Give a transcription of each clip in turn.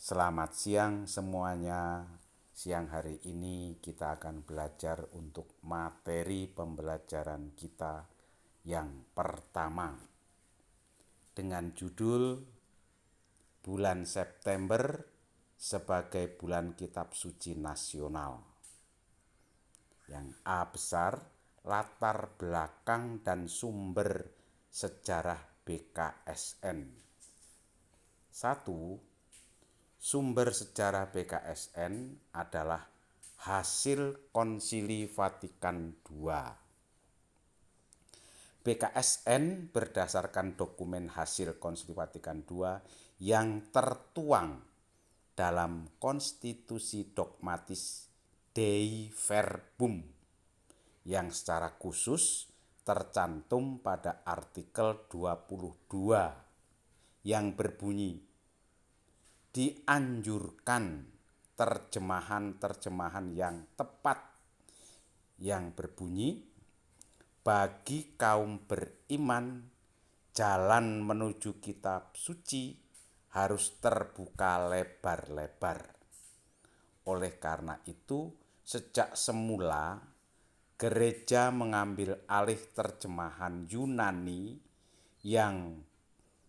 Selamat siang semuanya. Siang hari ini kita akan belajar untuk materi pembelajaran kita yang pertama dengan judul Bulan September sebagai Bulan Kitab Suci Nasional. Yang A besar, latar belakang dan sumber sejarah BKSN. 1. Sumber sejarah BKSN adalah hasil Konsili Vatikan II. BKSN berdasarkan dokumen hasil Konsili Vatikan II yang tertuang dalam konstitusi dogmatis Dei Verbum yang secara khusus tercantum pada artikel 22 yang berbunyi dianjurkan terjemahan-terjemahan yang tepat yang berbunyi bagi kaum beriman jalan menuju kitab suci harus terbuka lebar-lebar. Oleh karena itu, sejak semula gereja mengambil alih terjemahan Yunani yang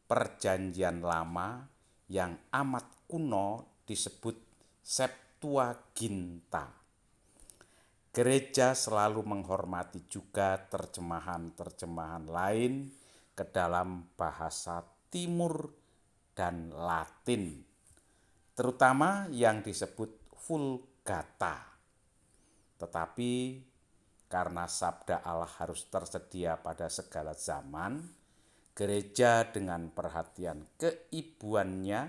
Perjanjian Lama yang amat kuno disebut Septuaginta. Gereja selalu menghormati juga terjemahan-terjemahan lain ke dalam bahasa Timur dan Latin, terutama yang disebut Vulgata. Tetapi karena sabda Allah harus tersedia pada segala zaman, gereja dengan perhatian keibuannya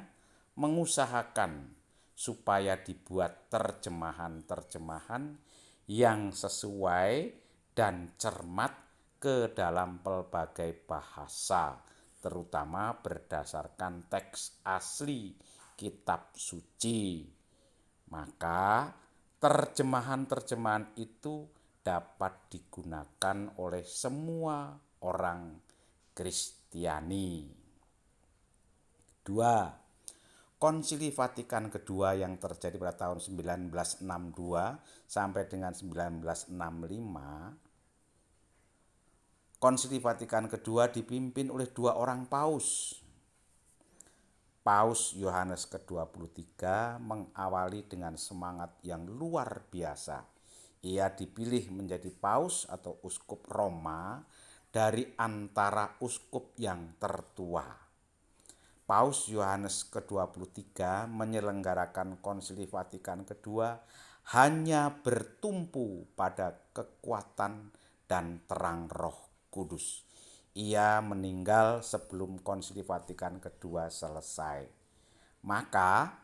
mengusahakan supaya dibuat terjemahan-terjemahan yang sesuai dan cermat ke dalam pelbagai bahasa, terutama berdasarkan teks asli kitab suci. Maka terjemahan-terjemahan itu dapat digunakan oleh semua orang Kristiani. 2. Konsili Vatikan kedua yang terjadi pada tahun 1962 sampai dengan 1965. Konsili Vatikan kedua dipimpin oleh 2 orang paus. Paus Yohanes ke-23 mengawali dengan semangat yang luar biasa. Ia dipilih menjadi paus atau uskup Roma dari antara uskup yang tertua. Paus Yohanes ke-23 menyelenggarakan Konsili Vatikan kedua hanya bertumpu pada kekuatan dan terang Roh Kudus. Ia meninggal sebelum Konsili Vatikan kedua selesai. Maka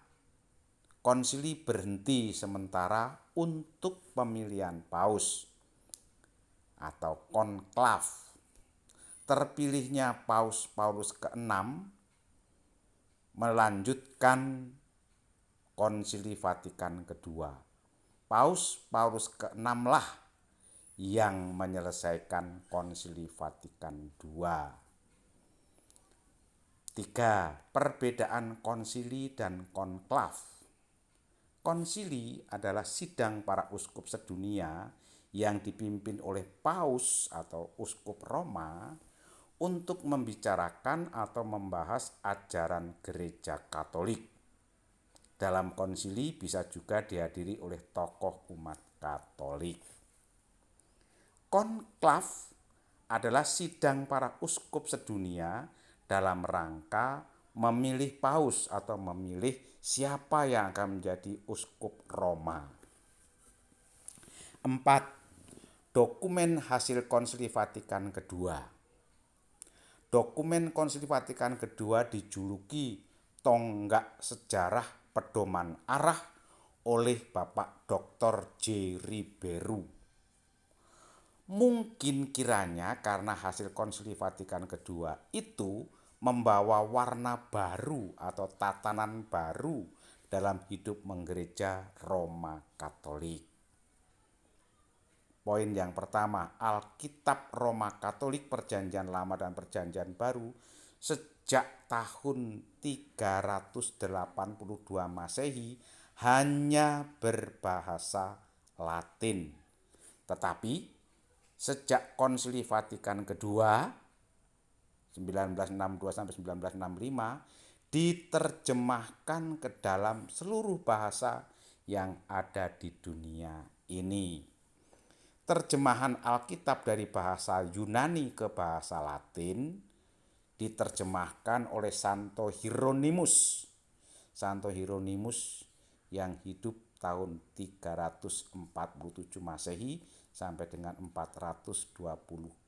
konsili berhenti sementara untuk pemilihan paus atau konklav. Terpilihnya Paus Paulus ke-6 melanjutkan Konsili Vatikan kedua. Paus Paulus ke-6 lah yang menyelesaikan Konsili Vatikan II. 3. Perbedaan konsili dan konklav. Konsili adalah sidang para uskup sedunia yang dipimpin oleh paus atau uskup Roma untuk membicarakan atau membahas ajaran gereja Katolik. Dalam konsili bisa juga dihadiri oleh tokoh umat Katolik. Konklav adalah sidang para uskup sedunia dalam rangka memilih paus atau memilih siapa yang akan menjadi uskup Roma. 4. Dokumen hasil Konsili Vatikan kedua. Dokumen Konsili Vatikan kedua dijuluki Tonggak Sejarah Pedoman Arah oleh Bapak Dr. J. Ribeiro. Mungkin kiranya karena hasil Konsili Vatikan kedua itu membawa warna baru atau tatanan baru dalam hidup menggereja Roma Katolik. Poin yang pertama, Alkitab Roma Katolik Perjanjian Lama dan Perjanjian Baru sejak tahun 382 Masehi hanya berbahasa Latin. Tetapi sejak Konsili Vatikan kedua 1962 sampai 1965 diterjemahkan ke dalam seluruh bahasa yang ada di dunia ini. Terjemahan Alkitab dari bahasa Yunani ke bahasa Latin diterjemahkan oleh Santo Hieronymus. Santo Hieronymus yang hidup tahun 347 Masehi sampai dengan 420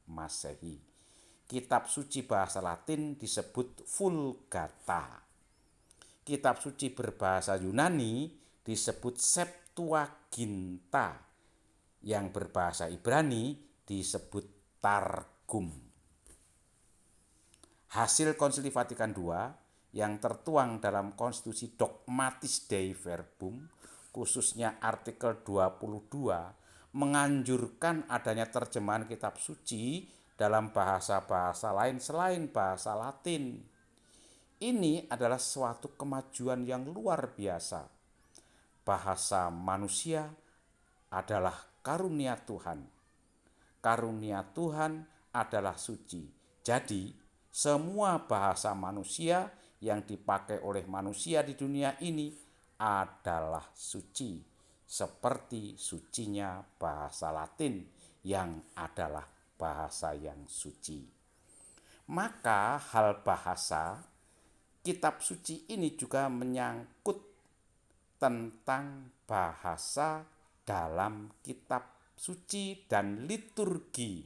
Masehi. Kitab suci bahasa Latin disebut Vulgata. Kitab suci berbahasa Yunani disebut Septuaginta. Yang berbahasa Ibrani disebut Targum. Hasil Konsili Vatikan II yang tertuang dalam Konstitusi Dogmatis Dei Verbum, khususnya artikel 22, menganjurkan adanya terjemahan kitab suci dalam bahasa-bahasa lain selain bahasa Latin. Ini adalah suatu kemajuan yang luar biasa. Bahasa manusia adalah karunia Tuhan. Karunia Tuhan adalah suci. Jadi, semua bahasa manusia yang dipakai oleh manusia di dunia ini adalah suci, seperti sucinya bahasa Latin yang adalah bahasa yang suci. Maka hal bahasa kitab suci ini juga menyangkut tentang bahasa dalam kitab suci dan liturgi.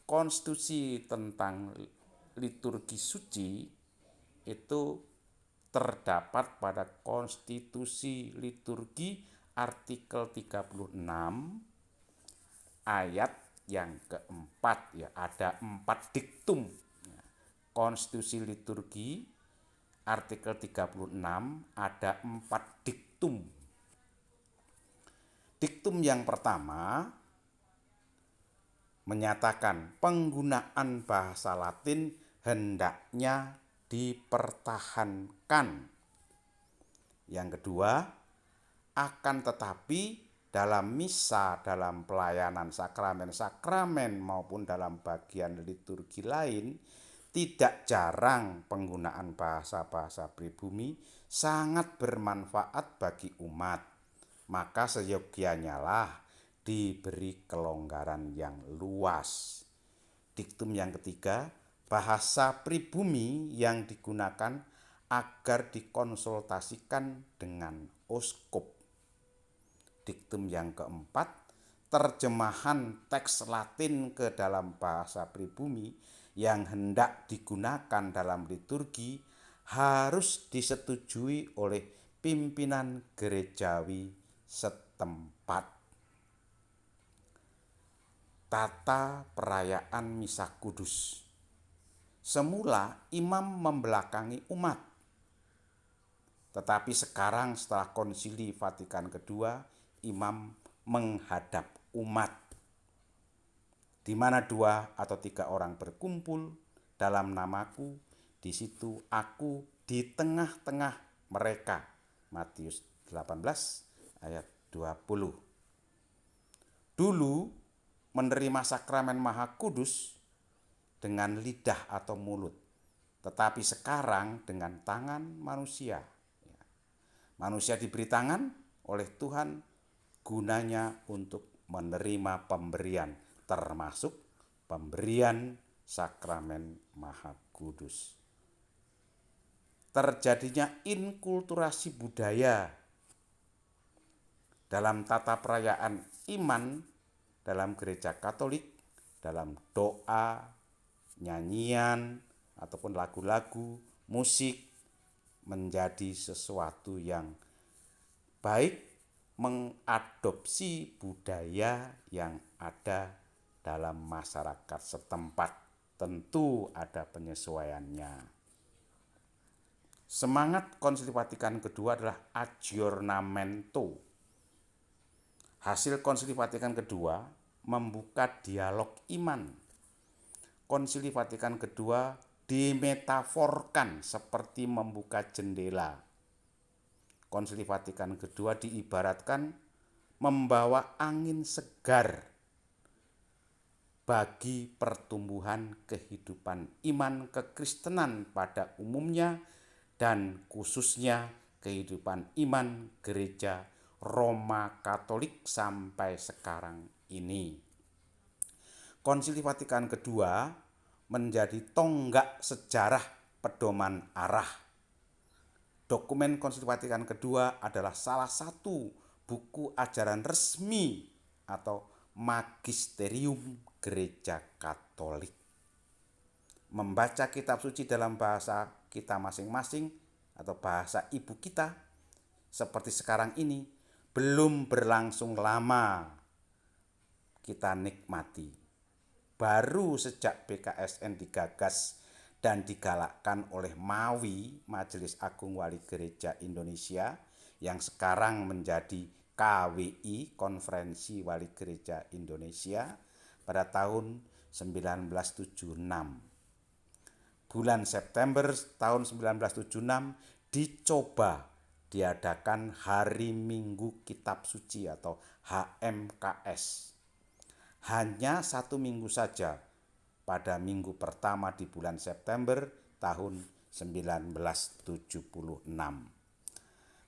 Konstitusi tentang liturgi suci itu terdapat pada Konstitusi Liturgi artikel 36 ayat yang keempat, ya, ada 4 diktum. Konstitusi Liturgi artikel 36 ada 4 diktum. Diktum yang pertama menyatakan penggunaan bahasa Latin hendaknya dipertahankan. Yang kedua, akan tetapi dalam misa, dalam pelayanan sakramen-sakramen maupun dalam bagian liturgi lain, tidak jarang penggunaan bahasa-bahasa pribumi sangat bermanfaat bagi umat. Maka seyogianya lah diberi kelonggaran yang luas. Diktum yang ketiga, bahasa pribumi yang digunakan agar dikonsultasikan dengan uskup. Diktum yang keempat, terjemahan teks Latin ke dalam bahasa pribumi yang hendak digunakan dalam liturgi harus disetujui oleh pimpinan gerejawi setempat. Tata perayaan Misa Kudus. Semula imam membelakangi umat. Tetapi sekarang setelah Konsili Vatikan kedua, imam menghadap umat. Di mana 2 atau 3 orang berkumpul dalam namaku, di situ aku di tengah-tengah mereka. Matius 18 ayat 20. Dulu menerima sakramen Maha Kudus dengan lidah atau mulut, tetapi sekarang dengan tangan manusia. Manusia diberi tangan oleh Tuhan gunanya untuk menerima pemberian, termasuk pemberian sakramen Maha Kudus. Terjadinya inkulturasi budaya dalam tata perayaan iman dalam gereja Katolik, dalam doa, nyanyian, ataupun lagu-lagu, musik menjadi sesuatu yang baik, mengadopsi budaya yang ada dalam masyarakat setempat. Tentu ada penyesuaiannya. Semangat Konsili Vatikan kedua adalah aggiornamento. Hasil Konsili Vatikan kedua membuka dialog iman. Konsili Vatikan kedua dimetaforkan seperti membuka jendela. Konsili Vatikan kedua diibaratkan membawa angin segar bagi pertumbuhan kehidupan iman kekristenan pada umumnya dan khususnya kehidupan iman gereja Roma Katolik sampai sekarang ini. Konsili Vatikan kedua menjadi tonggak sejarah pedoman arah. Dokumen Konsili Vatikan kedua adalah salah satu buku ajaran resmi atau magisterium Gereja Katolik. Membaca kitab suci dalam bahasa kita masing-masing atau bahasa ibu kita seperti sekarang ini belum berlangsung lama kita nikmati. Baru sejak BKSN digagas dan digalakkan oleh MAWI, Majelis Agung Wali Gereja Indonesia, yang sekarang menjadi KWI, Konferensi Wali Gereja Indonesia, pada tahun 1976. Bulan September tahun 1976 dicoba diadakan Hari Minggu Kitab Suci atau HMKS. Hanya 1 minggu saja pada minggu pertama di bulan September tahun 1976.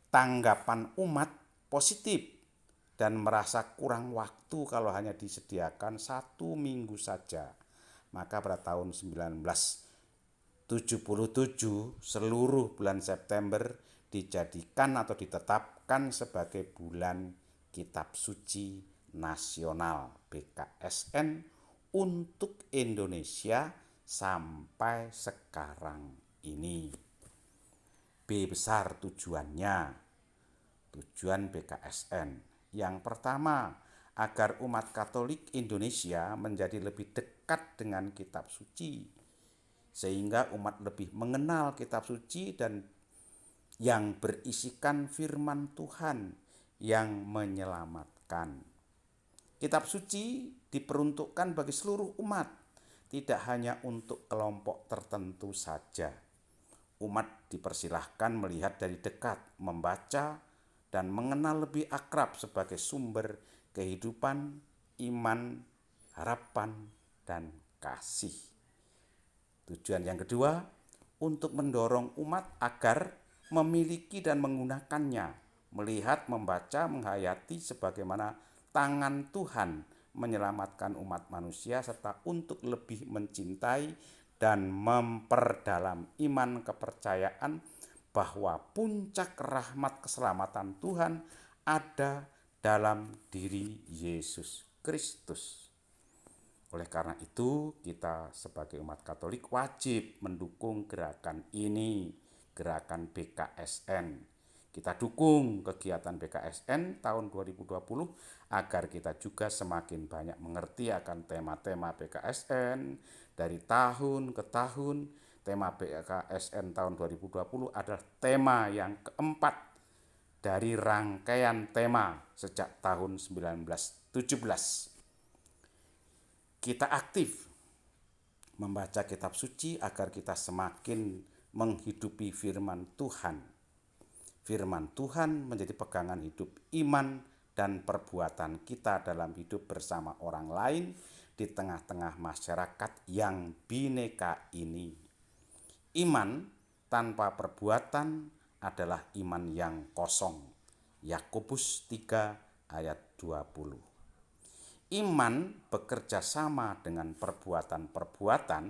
Tanggapan umat positif dan merasa kurang waktu kalau hanya disediakan 1 minggu saja. Maka pada tahun 1977 seluruh bulan September dijadikan atau ditetapkan sebagai bulan Kitab Suci Nasional BKSN untuk Indonesia sampai sekarang ini. B besar tujuannya. Tujuan BKSN. Yang pertama, agar umat Katolik Indonesia menjadi lebih dekat dengan kitab suci, sehingga umat lebih mengenal kitab suci dan yang berisikan firman Tuhan yang menyelamatkan. Kitab suci diperuntukkan bagi seluruh umat, tidak hanya untuk kelompok tertentu saja. Umat dipersilahkan melihat dari dekat, membaca, dan mengenal lebih akrab sebagai sumber kehidupan, iman, harapan, dan kasih. Tujuan yang kedua, untuk mendorong umat agar memiliki dan menggunakannya, melihat, membaca, menghayati sebagaimana tangan Tuhan menyelamatkan umat manusia, serta untuk lebih mencintai dan memperdalam iman kepercayaan bahwa puncak rahmat keselamatan Tuhan ada dalam diri Yesus Kristus. Oleh karena itu, kita sebagai umat Katolik wajib mendukung gerakan ini, gerakan BKSN. Kita dukung kegiatan BKSN tahun 2020 agar kita juga semakin banyak mengerti akan tema-tema BKSN dari tahun ke tahun. Tema BKSN tahun 2020 adalah tema yang keempat dari rangkaian tema sejak tahun 1917. Kita aktif membaca kitab suci agar kita semakin menghidupi firman Tuhan. Firman Tuhan menjadi pegangan hidup iman dan perbuatan kita dalam hidup bersama orang lain di tengah-tengah masyarakat yang bineka ini. Iman tanpa perbuatan adalah iman yang kosong. Yakobus 3 ayat 20. Iman bekerja sama dengan perbuatan-perbuatan,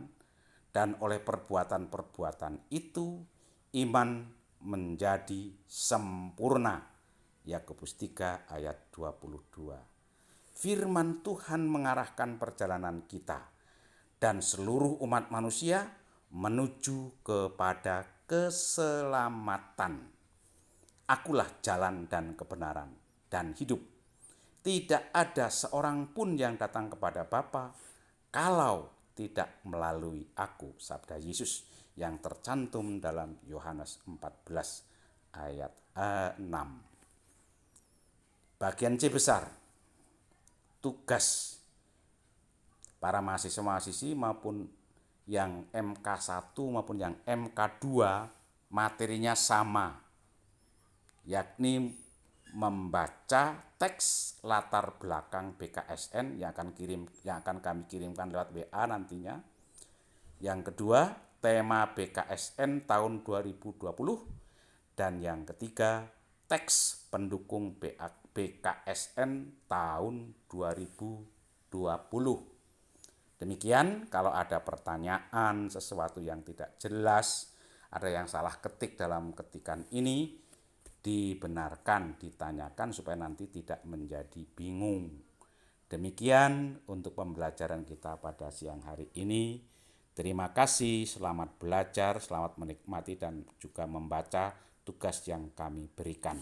dan oleh perbuatan-perbuatan itu iman menjadi sempurna. Yakobus 3 ayat 22. Firman Tuhan mengarahkan perjalanan kita dan seluruh umat manusia menuju kepada keselamatan. Akulah jalan dan kebenaran dan hidup. Tidak ada seorang pun yang datang kepada Bapa kalau tidak melalui aku, sabda Yesus yang tercantum dalam Yohanes 14 ayat 6. Bagian C besar, tugas para mahasiswa-mahasiswi maupun yang MK1 maupun yang MK2 materinya sama, yakni membaca teks latar belakang BKSN yang akan kami kirimkan lewat WA nantinya. Yang kedua, tema BKSN tahun 2020, dan yang ketiga, teks pendukung BKSN tahun 2020. Demikian, kalau ada pertanyaan, sesuatu yang tidak jelas, ada yang salah ketik dalam ketikan ini, dibenarkan, ditanyakan supaya nanti tidak menjadi bingung. Demikian untuk pembelajaran kita pada siang hari ini. Terima kasih, selamat belajar, selamat menikmati dan juga membaca tugas yang kami berikan.